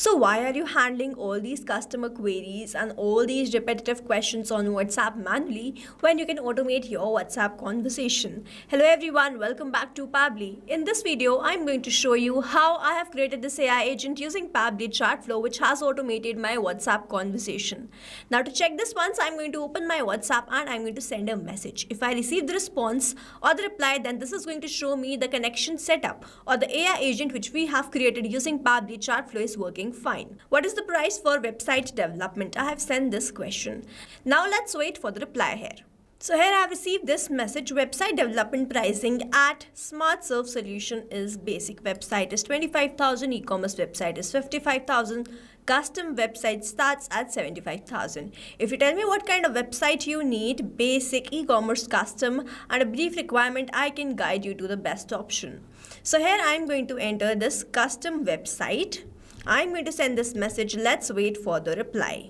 So why are you handling all these customer queries and all these repetitive questions on WhatsApp manually when you can automate your WhatsApp conversation? Hello everyone, welcome back to Pabbly. In this video, I'm going to show you how I have created this AI agent using Pabbly Chatflow, which has automated my WhatsApp conversation. Now to check this once, I'm going to open my WhatsApp and I'm going to send a message. If I receive the response or the reply, then this is going to show me the connection setup or the AI agent which we have created using Pabbly Chatflow is working fine. What is the price for website development? I have sent this question. Now let's wait for the reply here. So here I have received this message. Website development pricing at Smart Serve Solution is basic website is 25,000, e-commerce website is 55,000, custom website starts at 75,000. If you tell me what kind of website you need, basic, e-commerce, custom and a brief requirement, I can guide you to the best option. So here I am going to enter this custom website. I'm going to send this message. Let's wait for the reply.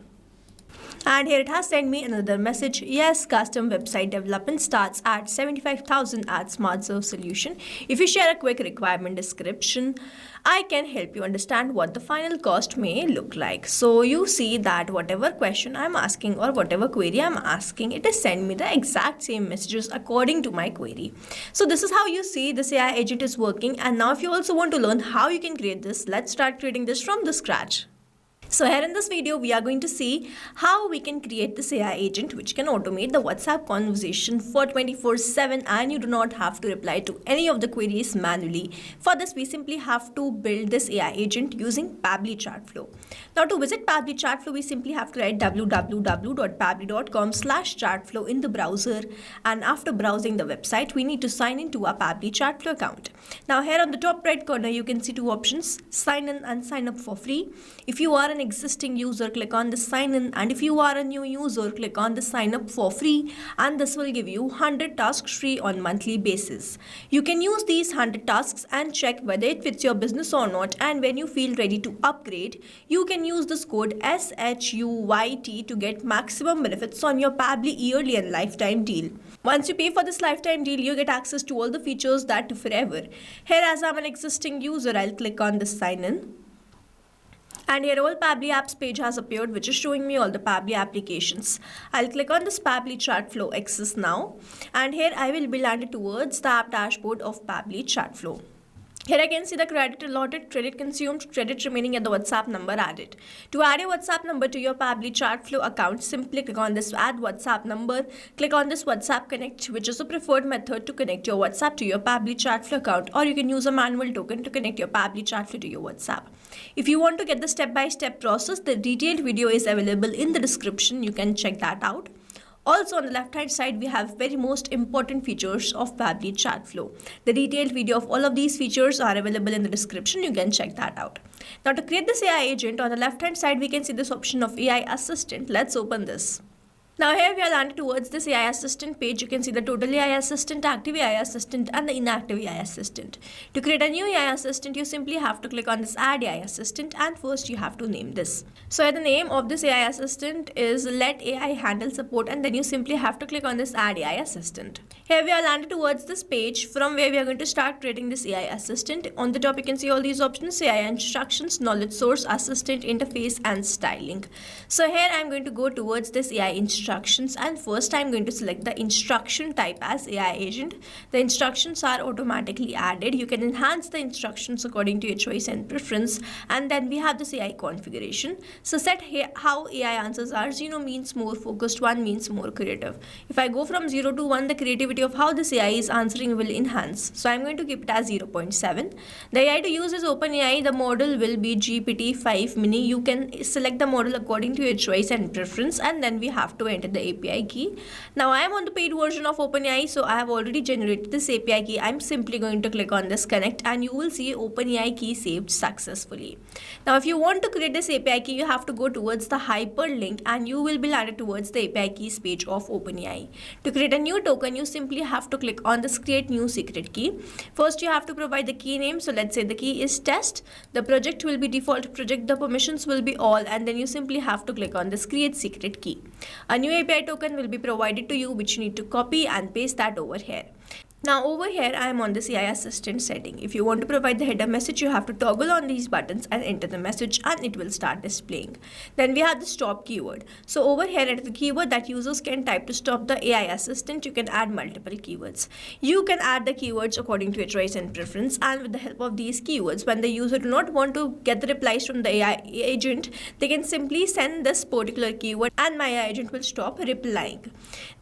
And here it has sent me another message. Yes, custom website development starts at 75,000 at Smart Serve Solution. If you share a quick requirement description, I can help you understand what the final cost may look like. So you see that whatever question I'm asking or whatever query I'm asking, it is send me the exact same messages according to my query. So this is how you see this AI agent is working. And now if you also want to learn how you can create this, let's start creating this from the scratch. So here in this video, we are going to see how we can create this AI agent which can automate the WhatsApp conversation for 24/7 and you do not have to reply to any of the queries manually. For this, we simply have to build this AI agent using Pabbly Chatflow. Now to visit Pabbly Chatflow, we simply have to write www.pabbly.com/chatflow in the browser, and after browsing the website, we need to sign in to our Pabbly Chatflow account. Now here on the top right corner, you can see two options, sign in and sign up for free. If you are an existing user, click on the sign in, and if you are a new user, click on the sign up for free, and this will give you 100 tasks free on monthly basis. You can use these 100 tasks and check whether it fits your business or not, and when you feel ready to upgrade, you can use this code SHUYT to get maximum benefits on your Pabbly yearly and lifetime deal. Once you pay for this lifetime deal, you get access to all the features that forever. Here, as I'm an existing user, I'll click on the sign in. And here all Pabbly apps page has appeared, which is showing me all the Pabbly applications. I'll click on this Pabbly Chatflow access now. And here I will be landed towards the app dashboard of Pabbly Chatflow. Here I can see the credit allotted, credit consumed, credit remaining and the WhatsApp number added. To add a WhatsApp number to your Pabbly Chatflow account, simply click on this add WhatsApp number. Click on this WhatsApp connect, which is the preferred method to connect your WhatsApp to your Pabbly Chatflow account, or you can use a manual token to connect your Pabbly Chatflow to your WhatsApp. If you want to get the step-by-step process, the detailed video is available in the description. You can check that out. Also on the left hand side, we have very most important features of Pabbly Chatflow. The detailed video of all of these features are available in the description. You can check that out. Now to create this AI agent, on the left hand side, we can see this option of AI assistant. Let's open this. Now here we are landed towards this AI assistant page. You can see the total AI assistant, active AI assistant and the inactive AI assistant. To create a new AI assistant, you simply have to click on this add AI assistant, and first you have to name this. So the name of this AI assistant is let AI handle support, and then you simply have to click on this add AI assistant. Here we are landed towards this page from where we are going to start creating this AI assistant. On the top you can see all these options: AI instructions, knowledge source, assistant, interface and styling. So here I am going to go towards this AI instructions, and first I'm going to select the instruction type as AI agent. The instructions are automatically added. You can enhance the instructions according to your choice and preference, and then we have this AI configuration. So set here how AI answers are. 0 means more focused, 1 means more creative. If I go from 0 to 1, the creativity of how this AI is answering will enhance. So I'm going to keep it as 0.7. The AI to use is OpenAI. The model will be GPT-5 mini. You can select the model according to your choice and preference, and then we have to enter the API key. Now I am on the paid version of OpenAI, so I have already generated this API key. I'm simply going to click on this connect, and you will see OpenAI key saved successfully. Now if you want to create this API key, you have to go towards the hyperlink and you will be landed towards the API keys page of OpenAI. To create a new token, you simply have to click on this create new secret key. First you have to provide the key name. So let's say the key is test. The project will be default project. The permissions will be all, and then you simply have to click on this create secret key. A new API token will be provided to you, which you need to copy and paste that over here. Now over here I am on this AI assistant setting. If you want to provide the header message, you have to toggle on these buttons and enter the message and it will start displaying. Then we have the stop keyword. So over here at the keyword that users can type to stop the AI assistant, you can add multiple keywords. You can add the keywords according to your choice and preference, and with the help of these keywords, when the user do not want to get the replies from the AI agent, they can simply send this particular keyword and my AI agent will stop replying.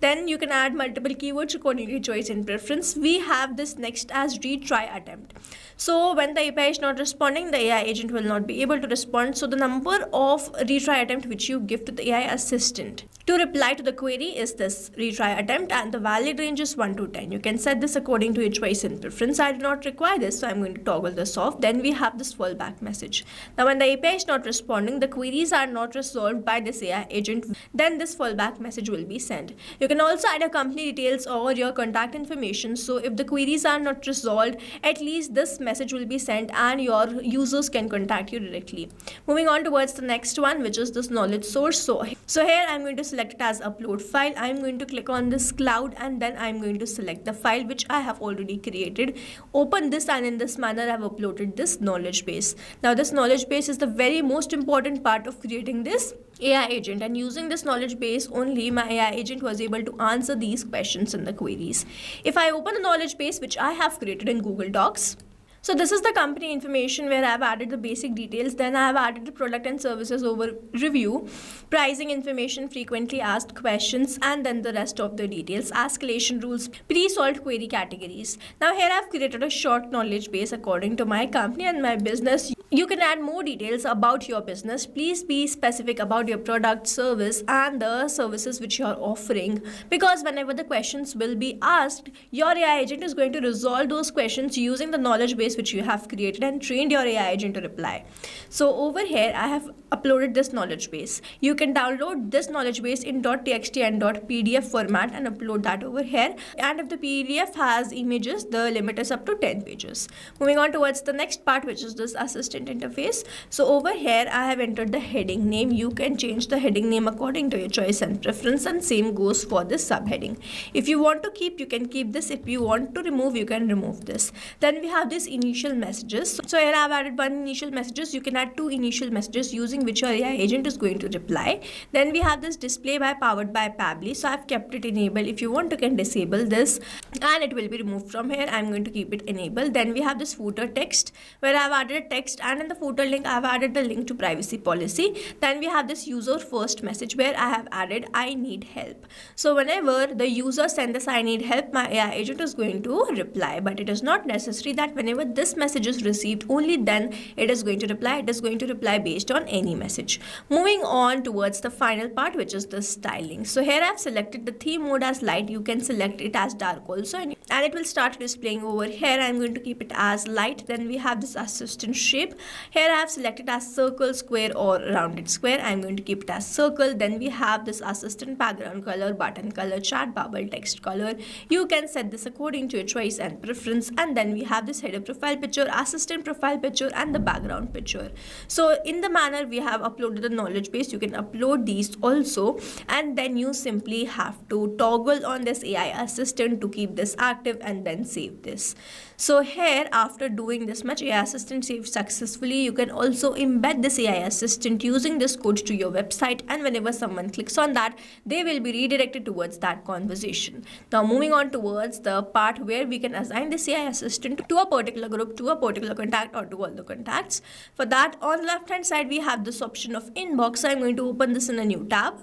Then you can add multiple keywords according to your choice and preference. We have this next as retry attempt. So when the API is not responding, the AI agent will not be able to respond. So the number of retry attempt which you give to the AI assistant to reply to the query is this retry attempt, and the valid range is 1 to 10. You can set this according to your choice and preference. I do not require this, so I'm going to toggle this off. Then we have this fallback message. Now when the API is not responding, the queries are not resolved by this AI agent, then this fallback message will be sent. You can also add your company details or your contact information. So if the queries are not resolved, at least this message will be sent and your users can contact you directly. Moving on towards the next one, which is this knowledge source. So here I'm going to select it as upload file. I'm going to click on this cloud and then I'm going to select the file which I have already created. Open this, and in this manner I have uploaded this knowledge base. Now this knowledge base is the very most important part of creating this AI agent, and using this knowledge base only, my AI agent was able to answer these questions in the queries. If I open the knowledge base which I have created in Google Docs, so this is the company information where I have added the basic details. Then I have added the product and services overview, pricing information, frequently asked questions, and then the rest of the details, escalation rules, pre-solved query categories. Now here I have created a short knowledge base according to my company and my business. You can add more details about your business. Please be specific about your product, service, and the services which you are offering, because whenever the questions will be asked, your AI agent is going to resolve those questions using the knowledge base which you have created and trained your AI agent to reply. So over here I have uploaded this knowledge base. You can download this knowledge base in .txt and .pdf format and upload that over here. And if the PDF has images, the limit is up to 10 pages. Moving on towards the next part, which is this assistant interface. So over here I have entered the heading name. You can change the heading name according to your choice and preference, and same goes for this subheading. If you want to keep, you can keep this. If you want to remove, you can remove this. Then we have this initial messages. So here I have added one initial messages. You can add two initial messages using which your AI agent is going to reply. Then we have this display by powered by Pabbly. So I've kept it enabled. If you want, you can disable this and it will be removed from here. I'm going to keep it enabled. Then we have this footer text where I've added a text, and in the footer link I've added the link to privacy policy. Then we have this user first message where I have added I need help. So whenever the user sends this I need help, my AI agent is going to reply, but it is not necessary that whenever this message is received, only then it is going to reply. It is going to reply based on any message. Moving on towards the final part, which is the styling. So here I have selected the theme mode as light. You can select it as dark also, and it will start displaying over here. I'm going to keep it as light. Then we have this assistant shape. Here I have selected as circle, square, or rounded square. I'm going to keep it as circle. Then we have this assistant background color, button color, chat bubble, text color. You can set this according to your choice and preference. And then we have this header profile picture, assistant profile picture, and the background picture. So in the manner we have uploaded the knowledge base, you can upload these also, and then you simply have to toggle on this AI assistant to keep this active and then save this. So here, after doing this much, AI assistant saved successfully. You can also embed this AI assistant using this code to your website, and whenever someone clicks on that, they will be redirected towards that conversation. Now moving on towards the part where we can assign this AI assistant to a particular group, to a particular contact, or to all the contacts. For that, on the left hand side we have this option of inbox. So I'm going to open this in a new tab.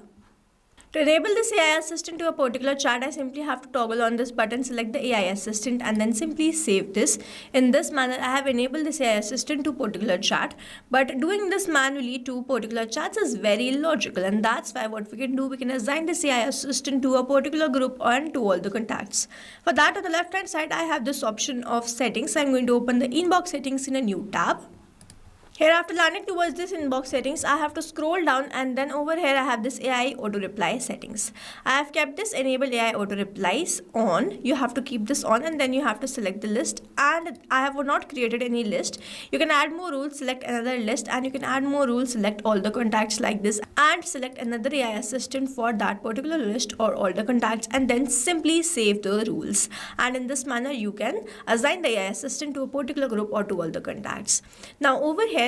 To enable this AI assistant to a particular chat, I simply have to toggle on this button, select the AI assistant, and then simply save this. In this manner, I have enabled this AI assistant to particular chat, but doing this manually to particular chats is very illogical, and that's why what we can do, we can assign this AI assistant to a particular group and to all the contacts. For that, on the left hand side, I have this option of settings. So I'm going to open the inbox settings in a new tab. Here, after landing towards this inbox settings, I have to scroll down, and then over here I have this AI auto reply settings. I have kept this enable AI auto replies on. You have to keep this on, and then you have to select the list, and I have not created any list. You can add more rules, select another list, and you can add more rules, select all the contacts like this, and select another AI assistant for that particular list or all the contacts, and then simply save the rules. And in this manner you can assign the AI assistant to a particular group or to all the contacts. Now over here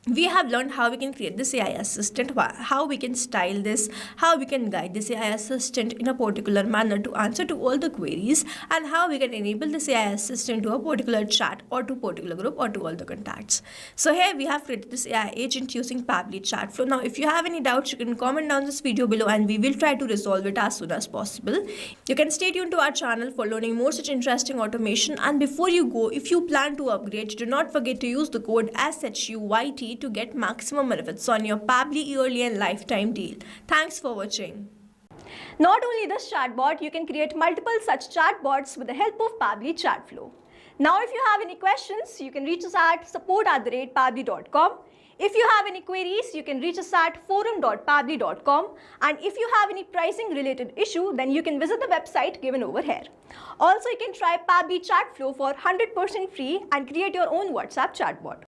we have learned how we can create this AI assistant, how we can style this, how we can guide this AI assistant in a particular manner to answer to all the queries, and how we can enable this AI assistant to a particular chat or to particular group or to all the contacts. So here we have created this AI agent using Pabbly Chatflow. Now if you have any doubts, you can comment down this video below and we will try to resolve it as soon as possible. You can stay tuned to our channel for learning more such interesting automation, and before you go, if you plan to upgrade, do not forget to use the code SHUYT to get maximum benefits on your Pabbly yearly and lifetime deal. Thanks for watching. Not only this chatbot, you can create multiple such chatbots with the help of Pabbly Chatflow. Now if you have any questions, you can reach us at support@pabbly.com. If you have any queries, you can reach us at forum.pabbly.com, and if you have any pricing related issue, then you can visit the website given over here. Also, you can try Pabbly Chatflow for 100% free and create your own WhatsApp chatbot.